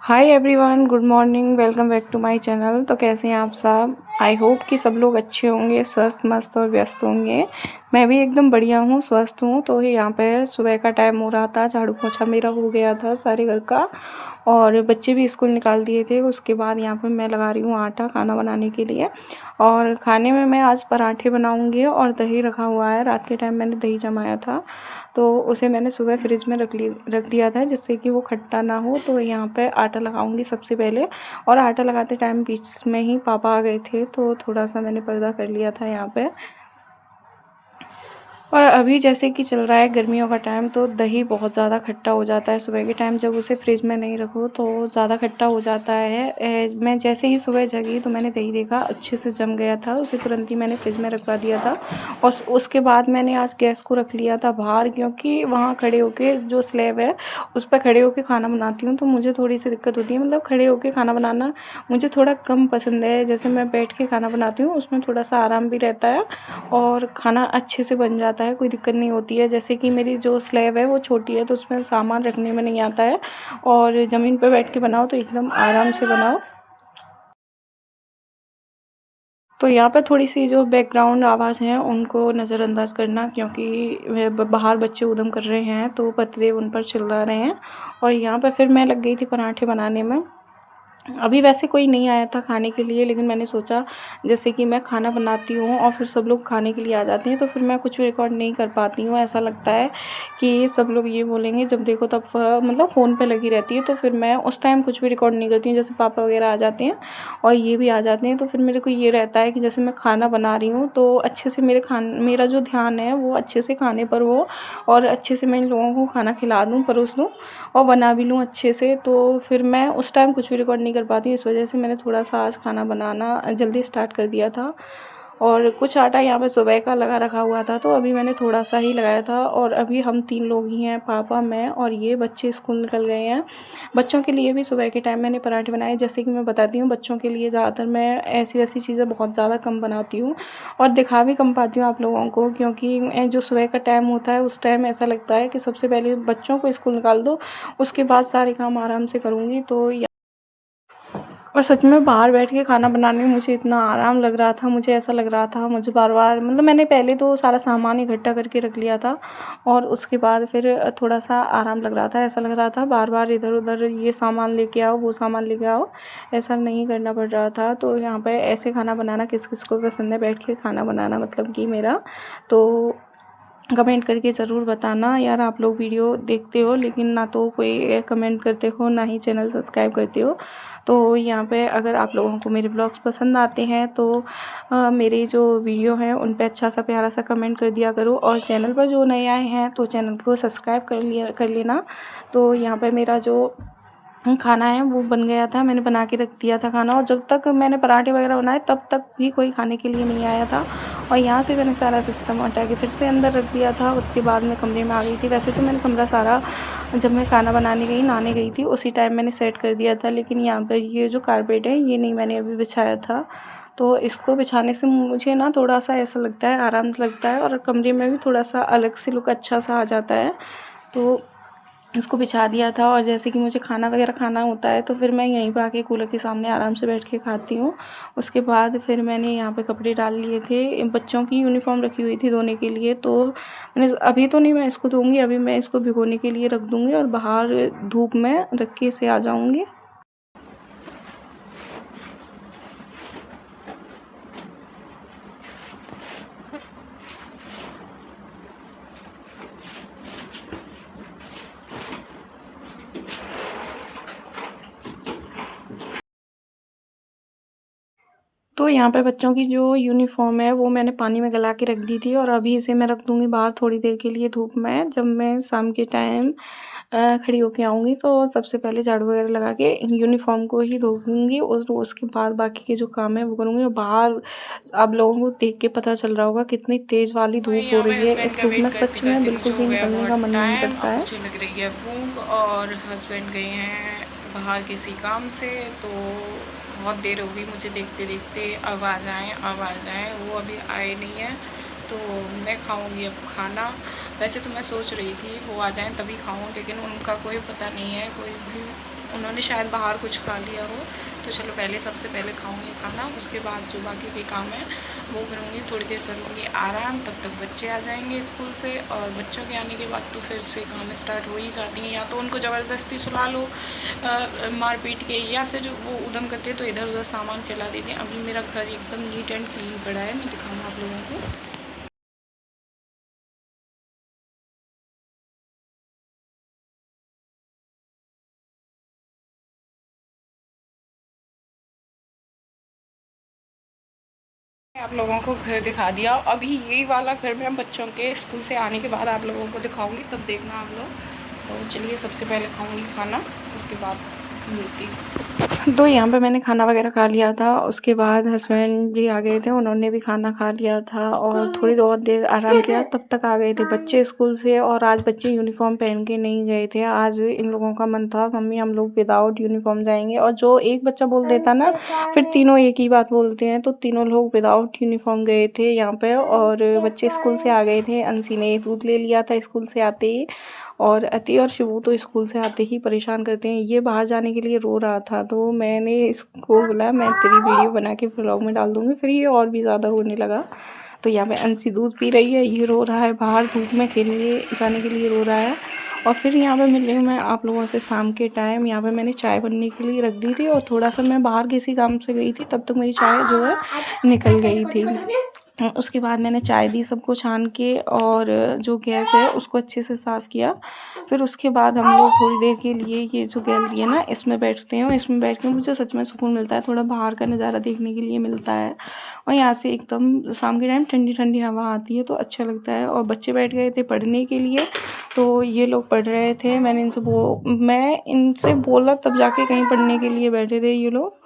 Hi everyone, good morning, welcome back to my channel. तो कैसे हैं आप सब? आई होप कि सब लोग अच्छे होंगे, स्वस्थ मस्त और व्यस्त होंगे। मैं भी एकदम बढ़िया हूँ, स्वस्थ हूँ। तो यहाँ पे सुबह का टाइम हो रहा था, झाड़ू पोछा मेरा हो गया था सारे घर का, और बच्चे भी स्कूल निकाल दिए थे। उसके बाद यहाँ पे मैं लगा रही हूँ आटा खाना बनाने के लिए। और खाने में मैं आज पराठे बनाऊँगी, और दही रखा हुआ है। रात के टाइम मैंने दही जमाया था, तो उसे मैंने सुबह फ्रिज में रख दिया था, जिससे कि वो खट्टा ना हो। तो यहाँ पे आटा लगाऊंगी सबसे पहले। और आटा लगाते टाइम बीच में ही पापा आ गए थे, तो थोड़ा सा मैंने पर्दा कर लिया था यहाँ पे। और अभी जैसे कि चल रहा है गर्मियों का टाइम, तो दही बहुत ज़्यादा खट्टा हो जाता है सुबह के टाइम। जब उसे फ्रिज में नहीं रखो तो ज़्यादा खट्टा हो जाता है। मैं जैसे ही सुबह जगी तो मैंने दही देखा अच्छे से जम गया था, उसे तुरंत ही मैंने फ्रिज में रखवा दिया था। और उसके बाद मैंने आज गैस को रख लिया था बाहर, क्योंकि वहाँ खड़े होके जो स्लैब है उस पर खड़े होके खाना बनाती हूँ, तो मुझे थोड़ी सी दिक्कत होती है। मतलब खड़े होके खाना बनाना मुझे थोड़ा कम पसंद है। जैसे मैं बैठ के खाना बनाती हूँ उसमें थोड़ा सा आराम भी रहता है, और खाना अच्छे से बन जाता है, कोई दिक्कत नहीं होती है। जैसे कि मेरी जो स्लैब है वो छोटी है, तो उसमें सामान रखने में नहीं आता है। और ज़मीन पर बैठ के बनाओ तो एकदम आराम से बनाओ। तो यहाँ पे थोड़ी सी जो बैकग्राउंड आवाज़ हैं उनको नज़रअंदाज करना, क्योंकि बाहर बच्चे ऊधम कर रहे हैं, तो पतिदेव उन पर चिल्ला रहे हैं। और यहाँ पे फिर मैं लग गई थी पराठे बनाने में। अभी वैसे कोई नहीं आया था खाने के लिए, लेकिन मैंने सोचा जैसे कि मैं खाना बनाती हूँ और फिर सब लोग खाने के लिए आ जाते हैं, तो फिर मैं कुछ भी रिकॉर्ड नहीं कर पाती हूँ। ऐसा लगता है कि सब लोग ये बोलेंगे, जब देखो तब मतलब फ़ोन पे लगी रहती है। तो फिर मैं उस टाइम कुछ भी रिकॉर्ड नहीं करती हूँ। जैसे पापा वगैरह आ जाते हैं और ये भी आ जाते हैं, तो फिर मेरे को ये रहता है कि जैसे मैं खाना बना रही हूँ तो अच्छे से मेरा जो ध्यान है वो अच्छे से खाने पर हो, और अच्छे से मैं इन लोगों को खाना खिला दूँ, परोस दूँ, और बना भी लूँ अच्छे से। तो फिर मैं उस टाइम कुछ भी रिकॉर्ड नहीं कर पाती हूँ। इस वजह से मैंने थोड़ा सा आज खाना बनाना जल्दी स्टार्ट कर दिया था। और कुछ आटा यहाँ पे सुबह का लगा रखा हुआ था, तो अभी मैंने थोड़ा सा ही लगाया था। और अभी हम 3 लोग ही हैं, पापा, मैं और ये। बच्चे स्कूल निकल गए हैं। बच्चों के लिए भी सुबह के टाइम मैंने पराठे बनाए। जैसे कि मैं बताती हूँ, बच्चों के लिए ज़्यादातर मैं ऐसी वैसी चीज़ें बहुत ज़्यादा कम बनाती हूँ, और दिखा भी कम पाती हूँ आप लोगों को, क्योंकि जो सुबह का टाइम होता है उस टाइम ऐसा लगता है कि सबसे पहले बच्चों को स्कूल निकाल दो, उसके बाद सारे काम आराम से करूँगी। तो और सच में बाहर बैठ के खाना बनाने में मुझे इतना आराम लग रहा था, मुझे ऐसा लग रहा था मुझे बार-बार, मतलब मैंने पहले तो सारा सामान इकट्ठा करके रख लिया था, और उसके बाद फिर थोड़ा-सा आराम लग रहा था। ऐसा लग रहा था बार-बार इधर-उधर ये सामान लेके आओ, वो सामान लेके आओ, ऐसा नहीं करना पड़ रहा था। तो यहाँ पे ऐसे खाना बनाना किस-किस को पसंद है, बैठ के खाना बनाना मतलब कि मेरा। तो कमेंट करके ज़रूर बताना यार। आप लोग वीडियो देखते हो लेकिन ना तो कोई कमेंट करते हो, ना ही चैनल सब्सक्राइब करते हो। तो यहाँ पे अगर आप लोगों को मेरे ब्लॉग्स पसंद आते हैं तो मेरे जो वीडियो हैं उन पे अच्छा सा प्यारा सा कमेंट कर दिया करो। और चैनल पर जो नए आए हैं तो चैनल को सब्सक्राइब कर लेना। तो यहाँ पे मेरा जो खाना है वो बन गया था, मैंने बना के रख दिया था खाना। और जब तक मैंने पराठे वगैरह बनाए तब तक भी कोई खाने के लिए नहीं आया था। और यहाँ से मैंने सारा सिस्टम हटा के फिर से अंदर रख दिया था। उसके बाद मैं कमरे में आ गई थी। वैसे तो मैंने कमरा सारा, जब मैं खाना बनाने गई, नहाने गई थी, उसी टाइम मैंने सेट कर दिया था। लेकिन यहाँ पर ये जो कारपेट है ये नहीं मैंने अभी बिछाया था। तो इसको बिछाने से मुझे ना थोड़ा सा ऐसा लगता है, आराम लगता है, और कमरे में भी थोड़ा सा अलग से लुक अच्छा सा आ जाता है। तो इसको बिछा दिया था। और जैसे कि मुझे खाना वगैरह खाना होता है तो फिर मैं यहीं पे आके कूलर के सामने आराम से बैठ के खाती हूँ। उसके बाद फिर मैंने यहाँ पे कपड़े डाल लिए थे, बच्चों की यूनिफ़ॉर्म रखी हुई थी धोने के लिए। तो मैंने अभी तो नहीं मैं इसको धोऊँगी, अभी मैं इसको भिगोने के लिए रख दूँगी और बाहर धूप में रख के इसे आ जाऊँगी। तो यहाँ पे बच्चों की जो यूनिफ़ॉर्म है वो मैंने पानी में गला के रख दी थी, और अभी इसे मैं रख दूँगी बाहर थोड़ी देर के लिए धूप में। जब मैं शाम के टाइम खड़ी होके आऊँगी तो सबसे पहले झाड़ू वगैरह लगा के यूनिफ़ॉर्म को ही धोऊँगी, और उसके बाद बाकी के जो काम है वो करूँगी। और बाहर आप लोगों को देख के पता चल रहा होगा कितनी तेज़ वाली वही धूप हो यहाँ पे रही है। हस्बैंड इस का धूप वेट में करते सच में करते बिल्कुल मुझे भी हो गया निकलने का बहुत मन नहीं टाइम। करता अब है। मुझे लग रही है भूख, और हस्बैंड गए हैं बाहर किसी काम से, तो बहुत देर हो गई मुझे देखते देखते। अब आ जाएं, अब आ जाएं, वो अभी आए नहीं हैं। तो मैं खाऊंगी अब खाना। वैसे तो मैं सोच रही थी वो आ जाएं तभी खाऊं, लेकिन उनका कोई पता नहीं है, कोई भी उन्होंने शायद बाहर कुछ खा लिया हो। तो चलो पहले सबसे पहले खाऊंगी खाना, उसके बाद जो बाकी के काम है वो करूँगी। थोड़ी देर करूँगी आराम, तब तक बच्चे आ जाएंगे स्कूल से, और बच्चों के आने के बाद तो फिर से काम स्टार्ट हो ही जाती हैं। या तो उनको ज़बरदस्ती सुला लो मार पीट के, या फिर वो उधम करते तो इधर उधर सामान फैला देते हैं। अभी मेरा घर एकदम नीट एंड क्लीन पड़ा है, मैं दिखाऊँ आप लोगों को। आप लोगों को घर दिखा दिया। अभी यही वाला घर मैं बच्चों के स्कूल से आने के बाद आप लोगों को दिखाऊंगी, तब देखना आप लोग। तो चलिए सबसे पहले खाऊंगी खाना, उसके बाद मिलती हूँ। तो यहाँ पे मैंने खाना वगैरह खा लिया था, उसके बाद हस्बैंड भी आ गए थे, उन्होंने भी खाना खा लिया था और थोड़ी बहुत देर आराम किया। तब तक आ गए थे बच्चे स्कूल से, और आज बच्चे यूनिफॉर्म पहन के नहीं गए थे। आज इन लोगों का मन था मम्मी हम लोग विदाउट यूनिफॉर्म जाएंगे, और जो एक बच्चा बोल देता ना फिर तीनों एक ही बात बोलते हैं, तो तीनों लोग विदाउट यूनिफॉर्म गए थे यहाँ पे। और बच्चे स्कूल से आ गए थे, अंशी ने दूध ले लिया था स्कूल से आते ही, और अति और शिवू तो स्कूल से आते ही परेशान करते हैं। ये बाहर जाने के लिए रो रहा था, तो मैंने इसको बोला मैं तेरी वीडियो बना के व्लॉग में डाल दूँगी। फिर ये और भी ज़्यादा रोने लगा। तो यहाँ पे अंशी दूध पी रही है, ये रो रहा है, बाहर धूप में खेलने जाने के लिए रो रहा है। और फिर यहाँ पे मिल रही हूँ मैं आप लोगों से शाम के टाइम। यहाँ पे मैंने चाय बनने के लिए रख दी थी, और थोड़ा सा मैं बाहर किसी काम से गई थी, तब तक मेरी चाय जो है निकल गई थी। उसके बाद मैंने चाय दी सबको छान के, और जो गैस है उसको अच्छे से साफ़ किया। फिर उसके बाद हम लोग थोड़ी देर के लिए ये जो गैलरी है ना इसमें बैठते हैं, और इसमें बैठ के मुझे सच में सुकून मिलता है, थोड़ा बाहर का नज़ारा देखने के लिए मिलता है। और यहाँ से एकदम शाम के टाइम ठंडी ठंडी हवा आती है, तो अच्छा लगता है। और बच्चे बैठ गए थे पढ़ने के लिए, तो ये लोग पढ़ रहे थे। मैं इनसे बोला तब जाके कहीं पढ़ने के लिए बैठे थे ये लोग,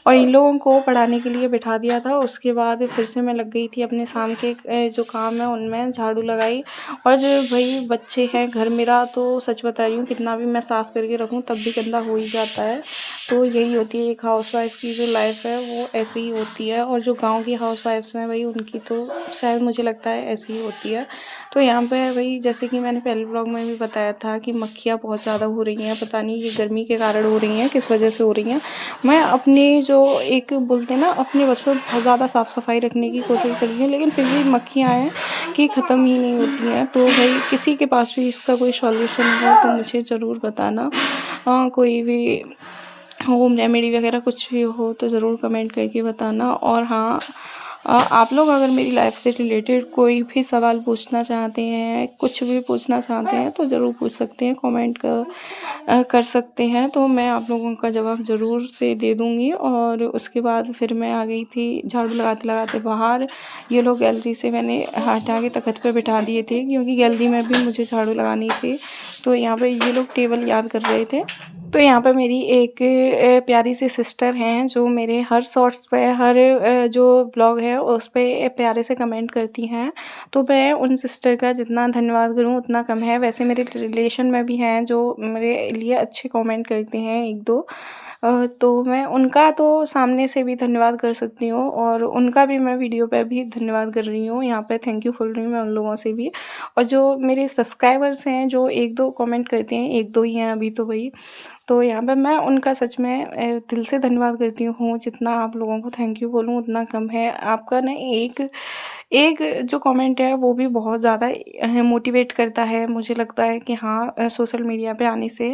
और इन लोगों को पढ़ाने के लिए बिठा दिया था। उसके बाद फिर से मैं लग गई थी अपने शाम के जो काम है उनमें, झाड़ू लगाई। और जो भाई बच्चे हैं घर मेरा, तो सच बता रही हूँ कितना भी मैं साफ़ करके रखूँ तब भी गंदा हो ही जाता है। तो यही होती है एक हाउसवाइफ की जो लाइफ है, वो ऐसी ही होती है। और जो गांव की हाउसवाइफ्स हैं भाई, उनकी तो शायद मुझे लगता है ऐसी ही होती है। तो यहाँ पे भाई जैसे कि मैंने पहले ब्लॉग में भी बताया था कि मक्खियाँ बहुत ज़्यादा हो रही हैं, पता नहीं ये गर्मी के कारण हो रही हैं, किस वजह से हो रही हैं। मैं अपने जो एक बोलते हैं ना अपने बस में बहुत ज़्यादा साफ़ सफाई रखने की कोशिश कर रही हूँ, लेकिन फिर भी मक्खियाँ हैं कि ख़त्म ही नहीं होती हैं। तो भाई किसी के पास भी इसका कोई सॉल्यूशन हो तो मुझे ज़रूर बताना। कोई भी होम रेमेडी वगैरह कुछ भी हो तो ज़रूर कमेंट करके बताना। और हाँ, आप लोग अगर मेरी लाइफ से रिलेटेड कोई भी सवाल पूछना चाहते हैं, कुछ भी पूछना चाहते हैं, तो ज़रूर पूछ सकते हैं, कमेंट कर सकते हैं, तो मैं आप लोगों का जवाब ज़रूर से दे दूँगी। और उसके बाद फिर मैं आ गई थी झाड़ू लगाते लगाते बाहर। ये लोग गैलरी से मैंने हटा के तख्त पे बिठा दिए थे, क्योंकि गैलरी में भी मुझे झाड़ू लगानी थी। तो यहाँ पे ये लोग टेबल याद कर रहे थे। तो यहाँ पे मेरी एक प्यारी सी सिस्टर हैं, जो मेरे हर शॉर्ट्स पे हर जो ब्लॉग है उस पे प्यारे से कमेंट करती हैं। तो मैं उन सिस्टर का जितना धन्यवाद करूँ उतना कम है। वैसे मेरे रिलेशन में भी हैं जो मेरे लिए अच्छे कमेंट करते हैं एक दो, तो मैं उनका तो सामने से भी धन्यवाद कर सकती हूँ, और उनका भी मैं वीडियो पे भी धन्यवाद कर रही हूँ। यहाँ पे थैंक यू बोल रही हूँ मैं उन लोगों से भी। और जो मेरे सब्सक्राइबर्स हैं जो एक दो कमेंट करते हैं, एक दो ही हैं अभी तो वही, तो यहाँ पे मैं उनका सच में दिल से धन्यवाद करती हूँ। जितना आप लोगों को थैंक यू बोलूँ उतना कम है। आपका ना एक एक जो कमेंट है वो भी बहुत ज़्यादा मोटिवेट करता है। मुझे लगता है कि हाँ, सोशल मीडिया पे आने से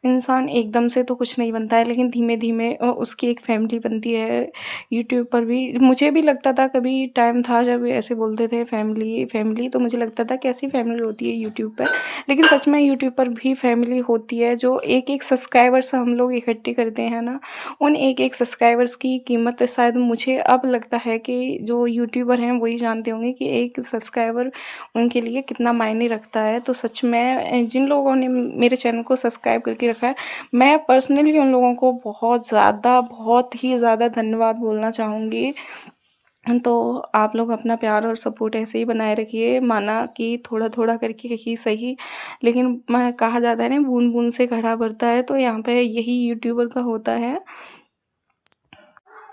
इंसान एकदम से तो कुछ नहीं बनता है, लेकिन धीमे धीमे उसकी एक फैमिली बनती है। यूट्यूब पर भी मुझे भी लगता था, कभी टाइम था जब ऐसे बोलते थे फैमिली फैमिली, तो मुझे लगता था कैसी फैमिली होती है यूट्यूब पर। लेकिन सच में यूट्यूब पर भी फैमिली होती है। जो एक एक सब्सक्राइबर्स हम लोग इकट्ठे करते हैं ना, उन एक एक सब्सक्राइबर्स की कीमत शायद मुझे अब लगता है कि जो यूट्यूबर हैं वही जानते होंगे कि एक सब्सक्राइबर उनके लिए कितना मायने रखता है। तो सच में जिन लोगों ने मेरे चैनल को सब्सक्राइब करके रखा है, मैं पर्सनली उन लोगों को बहुत ही ज़्यादा धन्यवाद बोलना चाहूँगी। तो आप लोग अपना प्यार और सपोर्ट ऐसे ही बनाए रखिए। माना कि थोड़ा थोड़ा करके ही सही, लेकिन मैं कहा जाता है ना बूंद बूंद से घड़ा भरता है, तो यहाँ पे यही यूट्यूबर का होता है।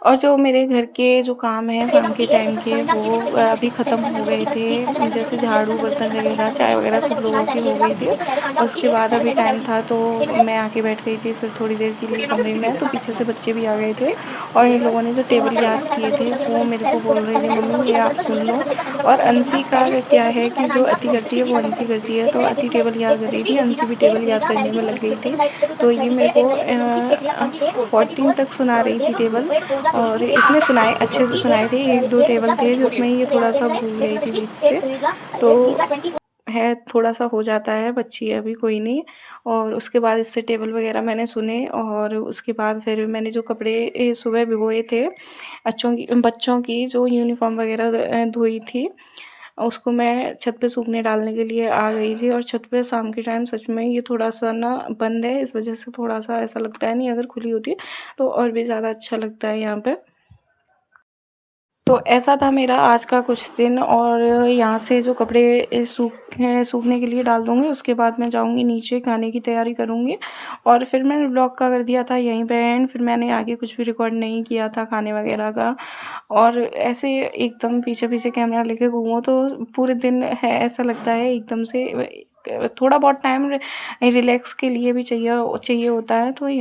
और जो मेरे घर के जो काम हैं शाम के टाइम के वो अभी ख़त्म हो गए थे। जैसे झाड़ू, बर्तन वगैरह, चाय वगैरह सब लोगों की हो गई थी। और उसके बाद अभी टाइम था तो मैं आके बैठ गई थी फिर थोड़ी देर के लिए कमरे में, तो पीछे से बच्चे भी आ गए थे और इन लोगों ने जो टेबल याद किए थे वो मेरे को बोल रहे थे, मम्मी ये आप सुन लो। और अंशी का क्या है कि जो अति करती है वो अंशी करती है, तो अति टेबल याद कर रही थी, अंशी भी टेबल याद करने में लग गई थी। तो ये मेरे को 14 तक सुना रही थी टेबल, और इसने सुनाए, अच्छे से सुनाए थे। 1-2 टेबल थे जिसमें ये थोड़ा-सा भूल गई थी बीच से, तो है थोड़ा-सा हो जाता है, बच्ची है अभी, कोई नहीं। और उसके बाद इससे टेबल वगैरह मैंने सुने, और उसके बाद फिर मैंने जो कपड़े सुबह भिगोए थे बच्चों की जो यूनिफ़ॉर्म वगैरह धोई थी, उसको मैं छत पे सूखने डालने के लिए आ गई थी। और छत पे शाम के टाइम सच में ये थोड़ा-सा ना बंद है, इस वज़ह से थोड़ा-सा ऐसा लगता है, नहीं अगर खुली होती तो और भी ज़्यादा अच्छा लगता है यहाँ पे। तो ऐसा था मेरा आज का कुछ दिन, और यहाँ से जो कपड़े सूखने के लिए डाल दूँगी, उसके बाद मैं जाऊँगी नीचे, खाने की तैयारी करूँगी। और फिर मैंने व्लॉग का कर दिया था यहीं पे एंड, फिर मैंने आगे कुछ भी रिकॉर्ड नहीं किया था खाने वगैरह का। और ऐसे एकदम पीछे-पीछे कैमरा लेके घूमो तो पूरे दिन है ऐसा लगता है एकदम से थोड़ा बहुत टाइम रिलैक्स के लिए भी चाहिए चाहिए होता है, तो